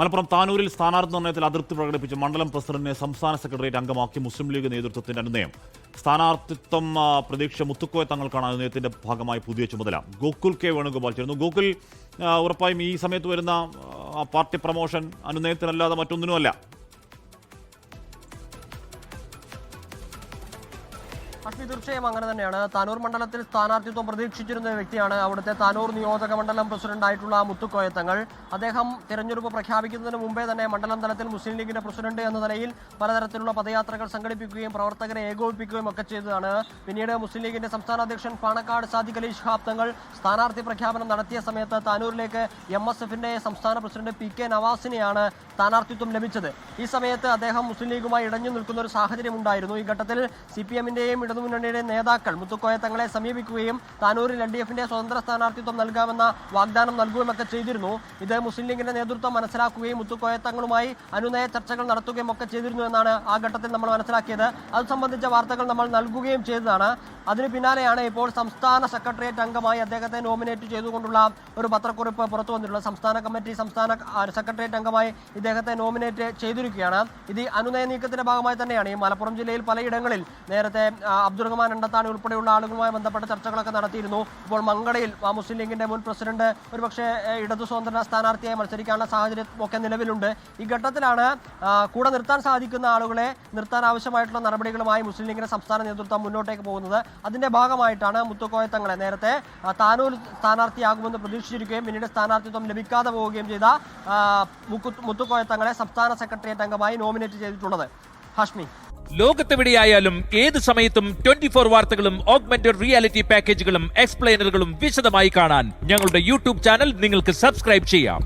മലപ്പുറം താനൂരിൽ സ്ഥാനാർത്ഥി നിർണയത്തിൽ അതൃപ്തി പ്രകടിപ്പിച്ച് മണ്ഡലം പ്രസിഡന്റിനെ സംസ്ഥാന സെക്രട്ടേറിയറ്റ് അംഗമാക്കി മുസ്ലിം ലീഗ് നേതൃത്വത്തിന്റെ അനുനയം. സ്ഥാനാർത്ഥിത്വം പ്രതീക്ഷ മുത്തുക്കോയ തങ്ങൾക്കാണ് അനുനയത്തിന്റെ ഭാഗമായി പുതിയ ചുമതല. ഗോകുൽ കെ വേണുഗോപാൽ ചേരുന്നു. ഗോകുൽ, ഉറപ്പായും ഈ സമയത്ത് വരുന്ന പാർട്ടി പ്രമോഷൻ അനുനയത്തിനല്ലാതെ മറ്റൊന്നിനുമല്ല. തീർച്ചയായും അങ്ങനെ തന്നെയാണ്. താനൂർ മണ്ഡലത്തിൽ സ്ഥാനാർത്ഥിത്വം പ്രതീക്ഷിച്ചിരുന്ന വ്യക്തിയാണ് അവിടുത്തെ താനൂർ നിയോജക മണ്ഡലം പ്രസിഡന്റായിട്ടുള്ള മുത്തുക്കോയ തങ്ങൾ. അദ്ദേഹം തിരഞ്ഞെടുപ്പ് പ്രഖ്യാപിക്കുന്നതിന് മുമ്പേ തന്നെ മണ്ഡലം തലത്തിൽ മുസ്ലിം ലീഗിന്റെ പ്രസിഡന്റ് എന്ന നിലയിൽ പലതരത്തിലുള്ള പദയാത്രകൾ സംഘടിപ്പിക്കുകയും പ്രവർത്തകരെ ഏകോപിപ്പിക്കുകയും ഒക്കെ ചെയ്തതാണ്. പിന്നീട് മുസ്ലിം ലീഗിന്റെ സംസ്ഥാന അധ്യക്ഷൻ പാണക്കാട് സാദിഖ് അലി ശിഹാബ് തങ്ങൾ സ്ഥാനാർത്ഥി പ്രഖ്യാപനം നടത്തിയ സമയത്ത് താനൂരിലേക്ക് MSFന്റെ സംസ്ഥാന പ്രസിഡന്റ് PK നവാസിനെയാണ് സ്ഥാനാർത്ഥിത്വം ലഭിച്ചത്. ഈ സമയത്ത് അദ്ദേഹം മുസ്ലിം ലീഗുമായി ഇടഞ്ഞു നിൽക്കുന്ന ഒരു സാഹചര്യം ഉണ്ടായിരുന്നു. ഈ ഘട്ടത്തിൽ CPMന്റെയും ഇടതുമുന്നണിയുടെ നേതാക്കൾ മുത്തുക്കോയ തങ്ങളെ സമീപിക്കുകയും താനൂരിൽ LDFന്റെ സ്വതന്ത്ര സ്ഥാനാർത്ഥിത്വം നൽകാമെന്ന വാഗ്ദാനം നൽകുകയുമൊക്കെ ചെയ്തിരുന്നു. ഇത് മുസ്ലിം ലീഗിന്റെ നേതൃത്വം മനസ്സിലാക്കുകയും മുത്തുക്കോയ തങ്ങളുമായി അനുനയ ചർച്ചകൾ നടത്തുകയും ഒക്കെ ചെയ്തിരുന്നു എന്നാണ് ആ ഘട്ടത്തിൽ നമ്മൾ മനസ്സിലാക്കിയത്. അത് സംബന്ധിച്ച വാർത്തകൾ നമ്മൾ നൽകുകയും ചെയ്തതാണ്. അതിന് പിന്നാലെയാണ് ഇപ്പോൾ സംസ്ഥാന സെക്രട്ടേറിയറ്റ് അംഗമായി അദ്ദേഹത്തെ നോമിനേറ്റ് ചെയ്തുകൊണ്ടുള്ള ഒരു പത്രക്കുറിപ്പ് പുറത്തു വന്നിട്ടുള്ളത്. സംസ്ഥാന കമ്മിറ്റി സംസ്ഥാന സെക്രട്ടേറിയറ്റ് അംഗമായി ഇദ്ദേഹത്തെ നോമിനേറ്റ് ചെയ്തിരിക്കുകയാണ്. ഇത് അനുനയ നീക്കത്തിന്റെ ഭാഗമായി തന്നെയാണ്. ഈ മലപ്പുറം ജില്ലയിൽ പലയിടങ്ങളിൽ നേരത്തെ അബ്ദുൾ റഹ്മാൻ എണ്ടത്താണി ഉൾപ്പെടെയുള്ള ആളുകളുമായി ബന്ധപ്പെട്ട ചർച്ചകളൊക്കെ നടത്തിയിരുന്നു. ഇപ്പോൾ മങ്കടയിൽ മുസ്ലിം ലീഗിന്റെ മുൻ പ്രസിഡന്റ് ഒരുപക്ഷെ ഇടതു സ്വതന്ത്ര സ്ഥാനാർത്ഥിയായി മത്സരിക്കാനുള്ള സാഹചര്യം ഒക്കെ നിലവിലുണ്ട്. ഈ ഘട്ടത്തിലാണ് കൂടെ നിർത്താൻ സാധിക്കുന്ന ആളുകളെ നിർത്താൻ ആവശ്യമായിട്ടുള്ള നടപടികളുമായി മുസ്ലിം ലീഗിന്റെ സംസ്ഥാന നേതൃത്വം മുന്നോട്ടേക്ക് പോകുന്നത്. അതിന്റെ ഭാഗമായിട്ടാണ് മുത്തുക്കോയ തങ്ങളെ നേരത്തെ താനൂർ സ്ഥാനാർത്ഥിയാകുമെന്ന് പ്രതീക്ഷിച്ചിരിക്കുകയും പിന്നീട് സ്ഥാനാർത്ഥിത്വം ലഭിക്കാതെ പോവുകയും ചെയ്ത മുത്തുക്കോയ തങ്ങളെ സംസ്ഥാന സെക്രട്ടേറിയറ്റ് അംഗമായി നോമിനേറ്റ് ചെയ്തിട്ടുള്ളത്. ഹാഷ്മി, ലോകത്തെവിടെയായാലും ഏത് സമയത്തും 24 വാർത്തകളും ഓഗ്മെന്റഡ് റിയാലിറ്റി പാക്കേജുകളും എക്സ്പ്ലെയിനറുകളും വിശദമായി കാണാൻ ഞങ്ങളുടെ YouTube ചാനൽ നിങ്ങൾക്ക് സബ്സ്ക്രൈബ് ചെയ്യാം.